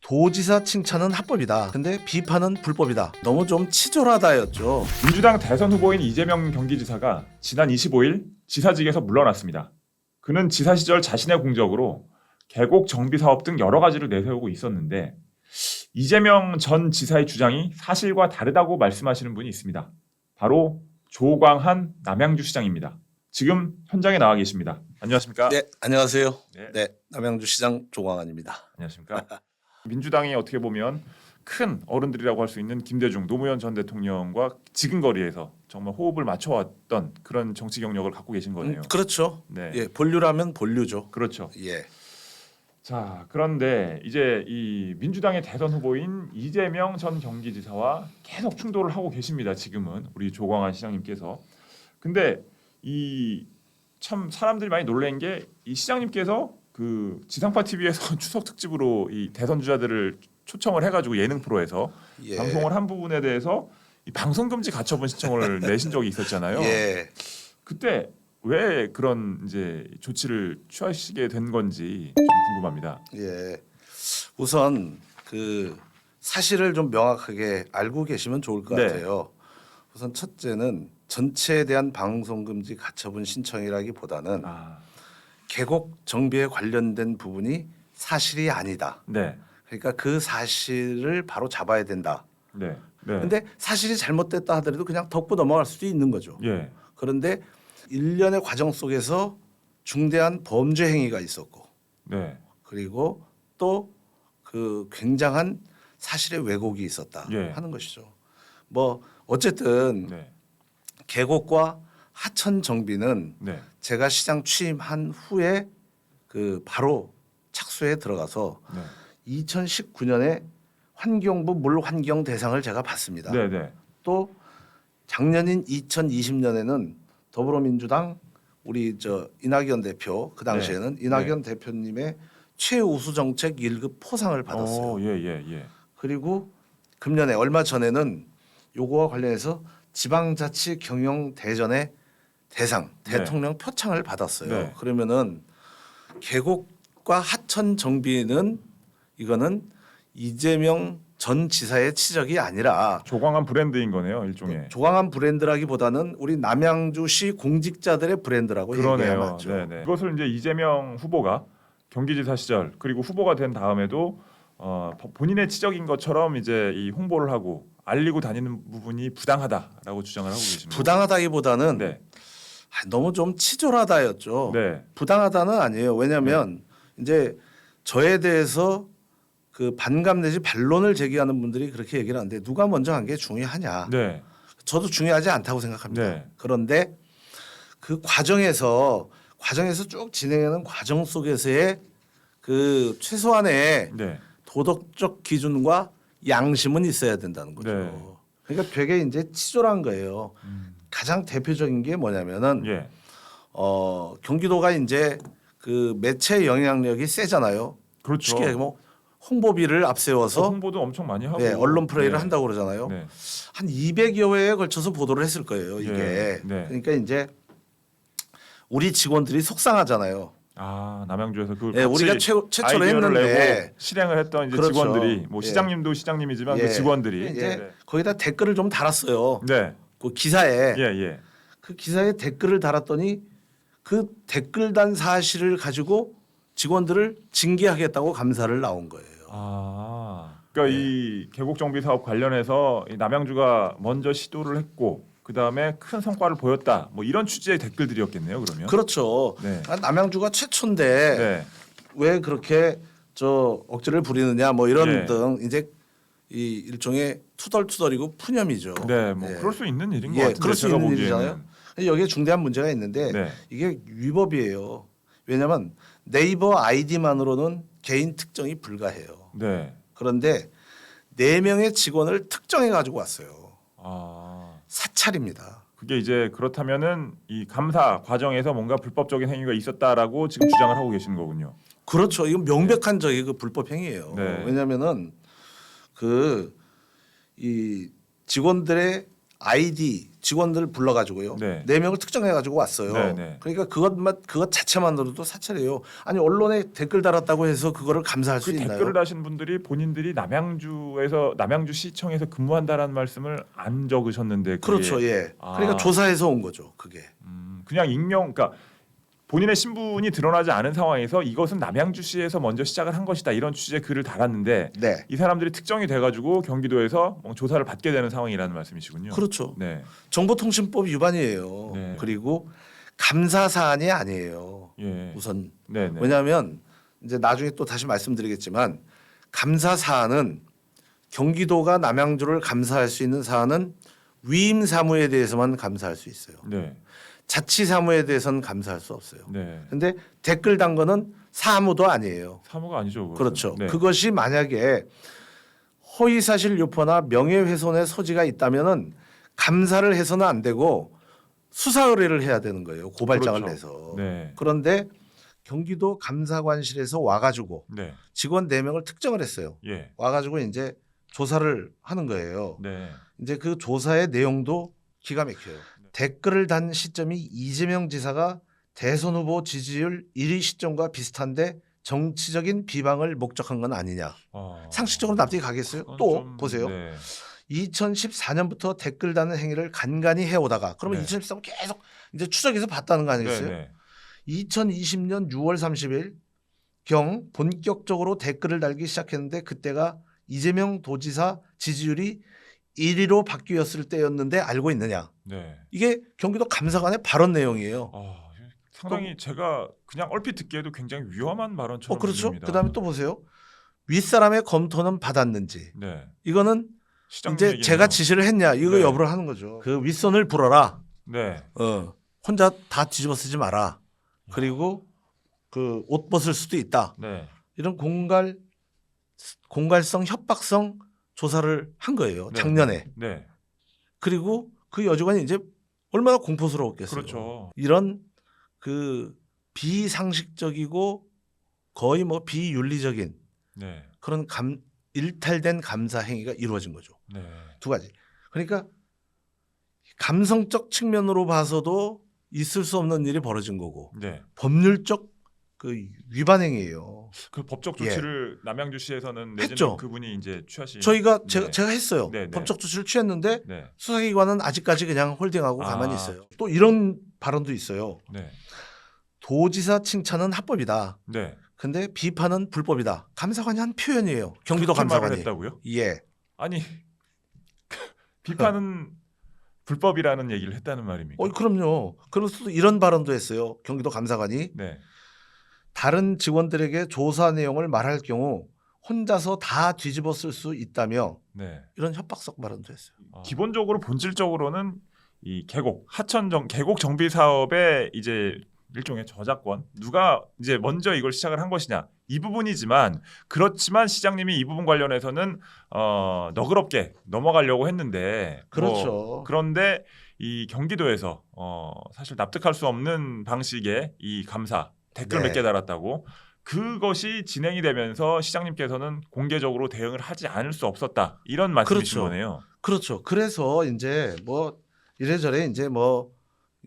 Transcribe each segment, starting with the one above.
도지사 칭찬은 합법이다. 근데 비판은 불법이다. 너무 좀 치졸하다였죠. 민주당 대선 후보인 이재명 경기지사가 지난 25일 지사직에서 물러났습니다. 그는 지사 시절 자신의 공적으로 계곡 정비 사업 등 여러 가지를 내세우고 있었는데 이재명 전 지사의 주장이 사실과 다르다고 말씀하시는 분이 있습니다. 바로 조광한 남양주시장입니다. 지금 현장에 나와 계십니다. 안녕하십니까? 네, 안녕하세요. 네. 네, 남양주시장 조광한입니다. 안녕하십니까? 민주당이 어떻게 보면 큰 어른들이라고 할 수 있는 김대중 노무현 전 대통령과 지근거리에서 정말 호흡을 맞춰왔던 그런 정치 경력을 갖고 계신 거네요. 그렇죠. 네. 예, 본류라면 본류죠. 그렇죠. 예. 자, 그런데 이제 이 민주당의 대선 후보인 이재명 전 경기지사와 계속 충돌을 하고 계십니다. 지금은 우리 조광한 시장님께서. 근데 이 참 사람들이 많이 놀란 게 이 시장님께서 그 지상파 TV에서 추석 특집으로 이 대선 주자들을 초청을 해가지고 예능 프로에서 예. 방송을 한 부분에 대해서 이 방송 금지 가처분 신청을 내신 적이 있었잖아요. 예. 그때 왜 그런 이제 조치를 취하시게 된 건지 좀 궁금합니다. 예. 우선 그 사실을 좀 명확하게 알고 계시면 좋을 것 네. 같아요. 우선 첫째는 전체에 대한 방송금지 가처분 신청이라기보다는 아, 계곡 정비에 관련된 부분이 사실이 아니다. 네, 그러니까 그 사실을 바로 잡아야 된다. 네, 네. 근데 사실이 잘못됐다 하더라도 그냥 덮고 넘어갈 수도 있는 거죠. 예, 그런데 일련의 과정 속에서 중대한 범죄 행위가 있었고 네, 그리고 또 그 굉장한 사실의 왜곡이 있었다 예. 하는 것이죠. 뭐 어쨌든 네, 계곡과 하천 정비는 네, 제가 시장 취임한 후에 그 바로 착수에 들어가서 네, 2019년에 환경부 물환경 대상을 제가 받습니다. 네, 네, 또 작년인 2020년에는 더불어민주당 우리 저 이낙연 대표 그 당시에는 네. 이낙연 대표님의 최우수 정책 1급 포상을 받았어요. 오, 예, 예, 예. 그리고 금년에 얼마 전에는 요거와 관련해서 지방자치 경영 대전의 대상 네. 대통령 표창을 받았어요. 네. 그러면은 계곡과 하천 정비는 이거는 이재명 전 지사의 치적이 아니라 조광한 브랜드인 거네요, 일종의. 조광한 브랜드라기보다는 우리 남양주시 공직자들의 브랜드라고 얘기해야 그러네요. 맞죠. 네, 네. 이것을 이제 이재명 후보가 경기지사 시절 그리고 후보가 된 다음에도 본인의 치적인 것처럼 이제 이 홍보를 하고 알리고 다니는 부분이 부당하다라고 주장을 하고 계십니다. 부당하다기보다는 네, 너무 좀 치졸하다였죠. 네, 부당하다는 아니에요. 왜냐하면 이제 저에 대해서 그 반감 내지 반론을 제기하는 분들이 그렇게 얘기를 하는데 누가 먼저 한 게 중요하냐. 네, 저도 중요하지 않다고 생각합니다. 네. 그런데 그 과정에서 쭉 진행하는 과정 속에서의 그 최소한의 네, 도덕적 기준과 양심은 있어야 된다는 거죠. 네. 그러니까 되게 이제 치졸한 거예요. 가장 대표적인 게 뭐냐면은 예, 경기도가 이제 그 매체 영향력이 세잖아요. 그렇죠. 쉽게 얘기하면 뭐 홍보비를 앞세워서 홍보도 엄청 많이 하고 네, 언론 플레이를 네. 한다고 그러잖아요. 네. 한 200여 회에 걸쳐서 보도를 했을 거예요. 이게. 예, 네. 그러니까 이제 우리 직원들이 속상하잖아요. 아, 남양주에서 그 네, 우리가 최초로 아이디어를 했는데 내고 실행을 했던 이제 그렇죠. 직원들이 뭐 예. 시장님도 시장님이지만 예. 그 직원들이 이제 거기다 댓글을 좀 달았어요. 네, 그 기사에 예, 예, 그 기사에 댓글을 달았더니 그 댓글 단 사실을 가지고 직원들을 징계하겠다고 감사를 나온 거예요. 아, 그러니까 이 계곡 정비 사업 관련해서 이 남양주가 먼저 시도를 했고 그 다음에 큰 성과를 보였다. 뭐 이런 취지의 댓글들이었겠네요. 그러면. 그렇죠. 네. 남양주가 최초인데 네, 왜 그렇게 저 억지를 부리느냐 뭐 이런 예. 등 이제 이 일종의 투덜투덜이고 푸념이죠. 네, 뭐 예. 그럴 수 있는 일인 것 예, 같은데 그럴 수 제가 있는 보기에는. 일이잖아요. 여기에 중대한 문제가 있는데 네, 이게 위법이에요. 왜냐하면 네이버 아이디만으로는 개인 특정이 불가해요. 네, 그런데 4명의 직원을 특정해 가지고 왔어요. 아. 사찰입니다. 그게 이제 그렇다면은 이 감사 과정에서 뭔가 불법적인 행위가 있었다라고 지금 주장을 하고 계시는 거군요. 그렇죠. 이건 명백한 저기 그 불법 행위예요. 네. 왜냐하면은 그 이 직원들의 아이디 직원들 불러가지고요. 네. 4명을 특정해가지고 왔어요. 네, 네. 그러니까 그것 자체만으로도 사찰이에요. 아니 언론에 댓글 달았다고 해서 그거를 감사할 수 그 있나요? 댓글을 다신 분들이 본인들이 남양주 시청에서 근무한다라는 말씀을 안 적으셨는데 그게 그렇죠. 예. 아. 그러니까 조사해서 온 거죠. 그게. 그냥 그러니까 본인의 신분이 드러나지 않은 상황에서 이것은 남양주시에서 먼저 시작을 한 것이다 이런 취지의 글을 달았는데 네. 이 사람들이 특정이 돼가지고 경기도에서 조사를 받게 되는 상황이라는 말씀이시군요. 그렇죠. 네. 정보통신법 위반이에요. 네. 그리고 감사 사안이 아니에요. 예. 우선 네. 네. 왜냐하면 이제 나중에 또 다시 말씀드리겠지만 감사 사안은 경기도가 남양주를 감사할 수 있는 사안은 위임 사무에 대해서만 감사할 수 있어요. 네. 자치 사무에 대해서는 감사할 수 없어요. 네. 근데 댓글 단 거는 사무도 아니에요. 사무가 아니죠. 그것은. 그렇죠. 네. 그것이 만약에 허위사실 유포나 명예훼손의 소지가 있다면은 감사를 해서는 안 되고 수사 의뢰를 해야 되는 거예요. 고발장을 그렇죠. 내서. 네. 그런데 경기도 감사관실에서 와가지고 네. 직원 4명을 특정을 했어요. 예. 와가지고 이제 조사를 하는 거예요. 네. 이제 그 조사의 내용도 기가 막혀요. 댓글을 단 시점이 이재명 지사가 대선 후보 지지율 1위 시점과 비슷한데 정치적인 비방을 목적한 건 아니냐. 상식적으로 납득이 가겠어요? 그건 또 좀, 보세요. 네. 2014년부터 댓글 다는 행위를 간간히 해오다가 그러면 네. 2013년 계속 이제 추적해서 봤다는 거 아니겠어요? 네. 2020년 6월 30일 경 본격적으로 댓글을 달기 시작했는데 그때가 이재명 도지사 지지율이 1위로 바뀌었을 때였는데 알고 있느냐. 네. 이게 경기도 감사관의 발언 내용이에요. 상당히 제가 그냥 얼핏 듣기에도 굉장히 위험한 발언처럼 그렇죠. 들립니다. 그다음에 또 보세요. 윗사람의 검토는 받았는지. 네. 이거는 시장님 이제 얘기네요. 제가 지시를 했냐 이거 네. 여부를 하는 거죠. 그 윗선을 불어라. 네. 혼자 다 뒤집어 쓰지 마라. 그리고 그 옷 벗을 수도 있다. 네. 이런 공갈성 협박성 조사를 한 거예요. 네. 작년에. 네. 그리고 그 여직원이 이제 얼마나 공포스러웠겠어요. 그렇죠. 이런 그 비상식적이고 거의 뭐 비윤리적인 네. 그런 일탈된 감사 행위가 이루어진 거죠. 네. 두 가지. 그러니까 감성적 측면으로 봐서도 있을 수 없는 일이 벌어진 거고 네. 법률적 그 위반 행위예요. 그 법적 조치를 남양주시에서는 내지는 했죠. 그분이 이제 취하신 저희가 네. 제가 했어요. 네, 네. 법적 조치를 취했는데 네. 수사기관은 아직까지 그냥 홀딩하고 아. 가만히 있어요. 또 이런 발언도 있어요. 네. 도지사 칭찬은 합법이다. 네. 근데 비판은 불법이다. 감사관이 한 표현이에요. 경기도 그렇게 말을 감사관이. 했다고요? 예. 아니 비판은 불법이라는 얘기를 했다는 말입니까? 그럼요. 그래서 이런 발언도 했어요. 경기도 감사관이 네. 다른 직원들에게 조사 내용을 말할 경우 혼자서 다 뒤집어 쓸 수 있다며 네. 이런 협박성 발언도 했어요. 기본적으로 본질적으로는 이 계곡 정비 사업의 이제 일종의 저작권 누가 이제 먼저 이걸 시작을 한 것이냐 이 부분이지만 그렇지만 시장님이 이 부분 관련해서는 너그럽게 넘어가려고 했는데 그렇죠. 그런데 이 경기도에서 사실 납득할 수 없는 방식의 이 감사 댓글 네. 몇 개 달았다고 그것이 진행이 되면서 시장님께서는 공개적으로 대응을 하지 않을 수 없었다 이런 말씀이신 그렇죠. 거네요. 그렇죠. 그래서 이제 뭐 이래저래 이제 뭐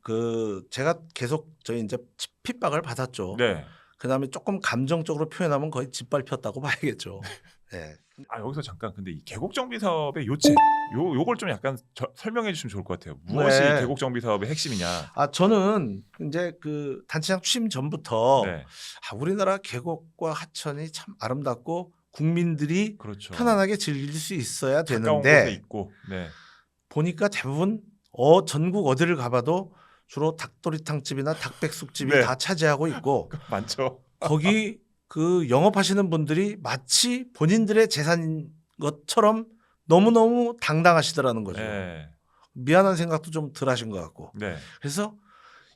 그 제가 계속 저희 이제 핍박을 받았죠. 네. 그다음에 조금 감정적으로 표현하면 거의 짓밟혔다고 봐야겠죠. 네. 여기서 잠깐 근데 이 계곡 정비 사업의 요체 요걸 좀 약간 설명해 주시면 좋을 것 같아요. 무엇이 네. 계곡 정비 사업의 핵심이냐? 저는 이제 그 단체장 취임 전부터 네. 우리나라 계곡과 하천이 참 아름답고 국민들이 그렇죠. 편안하게 즐길 수 있어야 가까운 곳에 되는데 있고. 네. 보니까 대부분 전국 어디를 가봐도 주로 닭도리탕 집이나 닭백숙집이 네. 다 차지하고 있고 많죠. 거기 그 영업하시는 분들이 마치 본인들의 재산인 것처럼 너무너무 당당하시더라는 거죠. 네. 미안한 생각도 좀 덜 하신 것 같고. 네. 그래서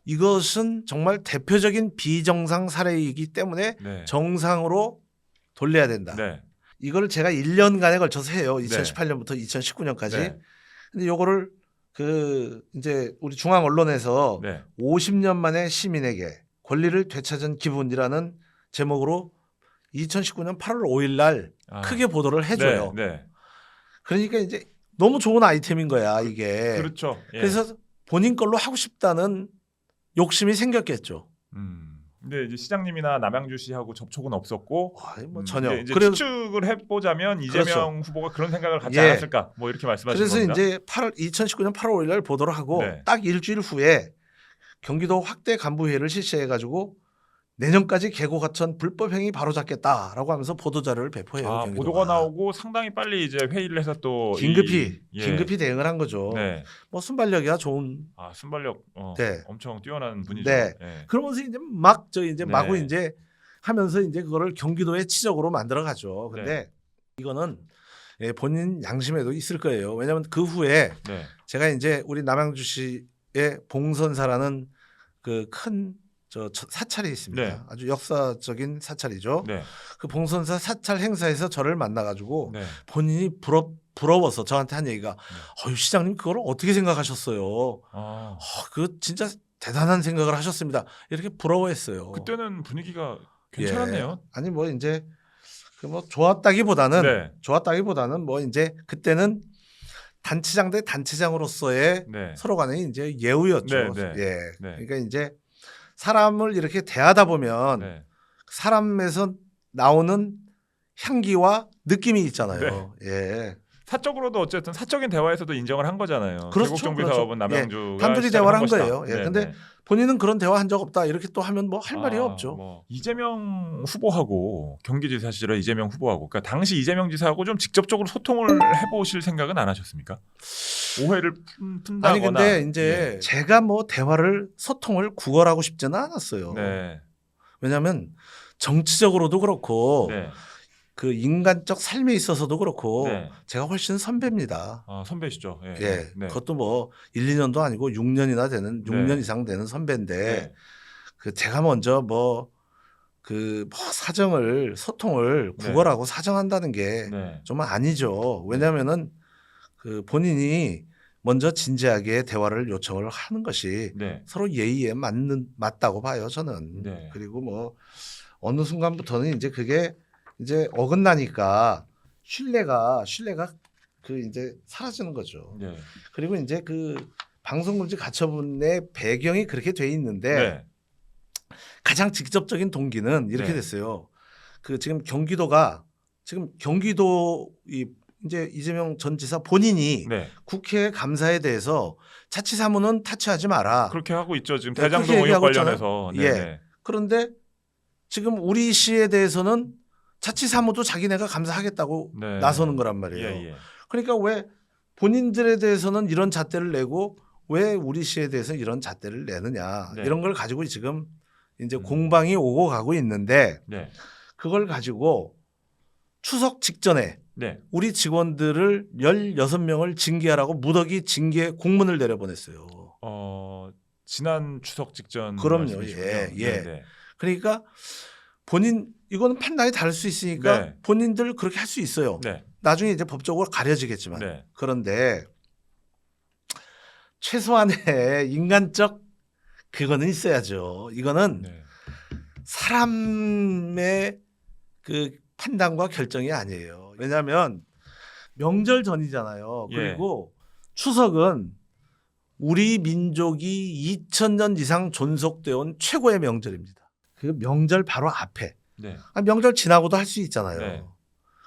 이것은 정말 대표적인 비정상 사례이기 때문에 네. 정상으로 돌려야 된다. 네. 이걸 제가 1년간에 걸쳐서 해요. 2018년부터 2019년까지. 네. 근데 요거를 그 이제 우리 중앙 언론에서 네. 50년 만에 시민에게 권리를 되찾은 기분이라는 제목으로 2019년 8월 5일 날 크게 보도를 해줘요. 네. 그러니까 이제 너무 좋은 아이템인 거야 이게. 그렇죠. 예. 그래서 본인 걸로 하고 싶다는 욕심이 생겼겠죠. 근데 이제 시장님이나 남양주 씨하고 접촉은 없었고 뭐 전혀. 이제 그래서 추측을 해보자면 이재명 후보가 그런 생각을 갖지 예. 않았을까 뭐 이렇게 말씀하시는 그래서 겁니다. 이제 2019년 8월 5일 날 보도를 하고 네. 딱 일주일 후에 경기도 확대 간부회의를 실시해가지고 내년까지 계곡하천 불법 행위 바로잡겠다라고 하면서 보도 자료를 배포해요. 아, 경기도가. 보도가 나오고 상당히 빨리 이제 회의를 해서 또 긴급히 대응을 한 거죠. 네. 뭐 순발력이야 좋은. 아, 순발력 네. 엄청 뛰어난 분이죠. 네. 예. 그러면서 이제 막 네. 마구 이제 하면서 이제 그거를 경기도의 치적으로 만들어 가죠. 근데 이거는 본인 양심에도 있을 거예요. 왜냐하면 그 후에 네. 제가 이제 우리 남양주시의 봉선사라는 그 큰 사찰이 있습니다. 네. 아주 역사적인 사찰이죠. 네. 그 봉선사 사찰 행사에서 저를 만나가지고 네. 본인이 부러워서 저한테 한 얘기가 시장님 그걸 어떻게 생각하셨어요? 그 진짜 대단한 생각을 하셨습니다. 이렇게 부러워했어요. 그때는 분위기가 괜찮았네요. 예. 아니 뭐 이제 그 뭐 좋았다기보다는 네. 뭐 이제 그때는 단체장 대 단체장으로서의 네. 서로 간에 이제 예우였죠. 네, 네. 예. 네. 그러니까 이제 사람을 이렇게 대하다 보면 네. 사람에서 나오는 향기와 느낌이 있잖아요. 예. 사적으로도 어쨌든 사적인 대화에서도 인정을 한 거잖아요. 그렇죠, 계곡정비 그렇죠. 사업은 남양주가 단둘이 시작을 대화를 한 것이다. 거예요. 예. 네, 근데 네. 본인은 그런 대화 한 적 없다. 이렇게 또 하면 뭐 할 말이 없죠. 뭐 이재명 후보하고 경기지사 시절에 이재명 후보하고 그러니까 당시 이재명 지사하고 좀 직접적으로 소통을 해보실 생각은 안 하셨습니까? 오해를 푼다거나. 아니 근데 이제 제가 뭐 대화를 소통을 구걸하고 싶지는 않았어요. 네. 왜냐하면 정치적으로도 그렇고 네. 그 인간적 삶에 있어서도 그렇고 네. 제가 훨씬 선배입니다. 선배시죠. 예. 예. 네. 그것도 뭐 1, 2년도 아니고 6년이나 되는 6년 네. 이상 되는 선배인데 네. 그 제가 먼저 사정을 소통을 네. 구걸하고 사정한다는 게 네. 좀 아니죠. 왜냐하면은 그 본인이 먼저 진지하게 대화를 요청을 하는 것이 네. 서로 예의에 맞다고 봐요, 저는. 네. 그리고 뭐 어느 순간부터는 이제 그게 이제 어긋나니까 신뢰가 그 이제 사라지는 거죠. 네. 그리고 이제 그 방송금지 가처분의 배경이 그렇게 돼 있는데 네. 가장 직접적인 동기는 이렇게 네. 됐어요. 그 지금 경기도 이제 이재명 전 지사 본인이 네. 국회 감사에 대해서 자치사무는 타치하지 마라. 그렇게 하고 있죠. 지금 네, 대장동 그렇게 의혹 얘기하고 관련해서. 있잖아요. 네. 예. 그런데 지금 우리 시에 대해서는 자치사무도 자기네가 감사하겠다고 네. 나서는 거란 말이에요. 예. 그러니까 왜 본인들에 대해서는 이런 잣대를 내고 왜 우리 시에 대해서 이런 잣대를 내느냐. 네. 이런 걸 가지고 지금 이제 공방이 오고 가고 있는데 네. 그걸 가지고 추석 직전에 네. 우리 직원들을 16명을 징계하라고 무더기 징계 공문을 내려보냈어요. 지난 추석 직전. 그럼요. 말씀이시군요. 예. 네. 그러니까 이거는 판단이 다를 수 있으니까 네. 본인들 그렇게 할 수 있어요. 네. 나중에 이제 법적으로 가려지겠지만. 네. 그런데 최소한의 인간적 그거는 있어야죠. 이거는 네. 사람의 그 판단과 결정이 아니에요. 왜냐하면 명절 전이잖아요. 예. 그리고 추석은 우리 민족이 2000년 이상 존속되어 온 최고의 명절입니다. 그 명절 바로 앞에. 네. 명절 지나고도 할 수 있잖아요. 네.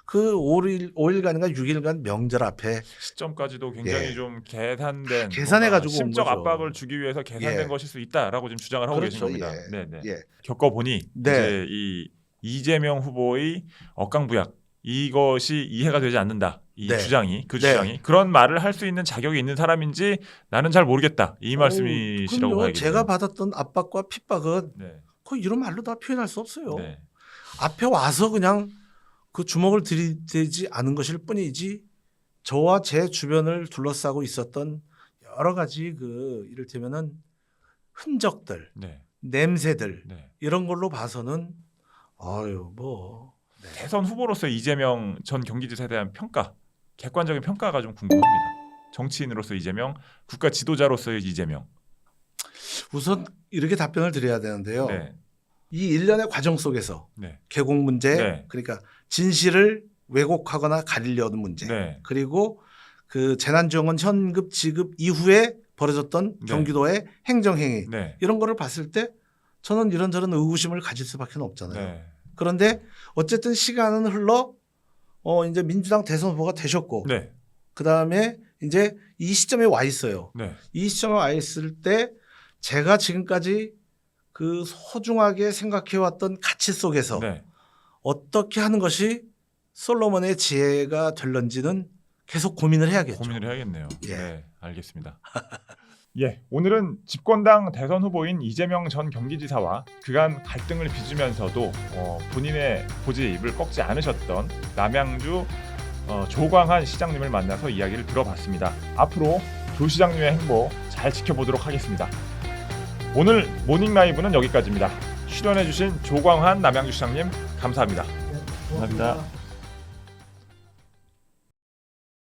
그 5일간인가 6일간 명절 앞에 시점까지도 굉장히 예. 좀 계산된 계산해가지고 온 심적 거죠. 압박을 주기 위해서 계산된 예. 것일 수 있다라고 지금 주장을 하고 계신 그렇죠. 겁니다. 예. 네. 예. 겪어보니 네. 이제 이 이재명 후보의 억강부약 이것이 이해가 되지 않는다. 이 네. 주장이 네. 주장이 그런 말을 할 수 있는 자격이 있는 사람인지 나는 잘 모르겠다. 이 말씀이시라고 그럼요. 봐야겠네요. 제가 받았던 압박과 핍박은 네. 거의 이런 말로 다 표현할 수 없어요. 네. 앞에 와서 그냥 그 주먹을 들이대지 않은 것일 뿐이지 저와 제 주변을 둘러싸고 있었던 여러 가지 그 이를테면은 흔적들, 네. 냄새들 네. 이런 걸로 봐서는 뭐 네. 대선 후보로서 이재명 전 경기지사에 대한 평가, 객관적인 평가가 좀 궁금합니다. 정치인으로서 이재명, 국가 지도자로서의 이재명. 우선 이렇게 답변을 드려야 되는데요. 네. 이 일련의 과정 속에서 네. 계곡 문제, 네. 그러니까 진실을 왜곡하거나 가리려는 문제, 네. 그리고 그 재난지원금 현급 지급 이후에 벌어졌던 네. 경기도의 행정행위 네. 이런 거를 봤을 때 저는 이런저런 의구심을 가질 수밖에 없잖아요. 네. 그런데 어쨌든 시간은 흘러 이제 민주당 대선 후보가 되셨고 네. 그다음에 이제 이 시점에 와 있어요. 네. 이 시점에 와 있을 때 제가 지금까지 그 소중하게 생각해왔던 가치 속에서 네. 어떻게 하는 것이 솔로몬의 지혜가 될런지는 계속 고민을 해야겠죠. 고민을 해야겠네요. 예. 네, 알겠습니다. 예, 오늘은 집권당 대선 후보인 이재명 전 경기지사와 그간 갈등을 빚으면서도 본인의 고집을 꺾지 않으셨던 남양주 조광한 시장님을 만나서 이야기를 들어봤습니다. 앞으로 조 시장님의 행보 잘 지켜보도록 하겠습니다. 오늘 모닝 라이브는 여기까지입니다. 출연해주신 조광한 남양주 시장님 감사합니다. 고맙습니다. 감사합니다.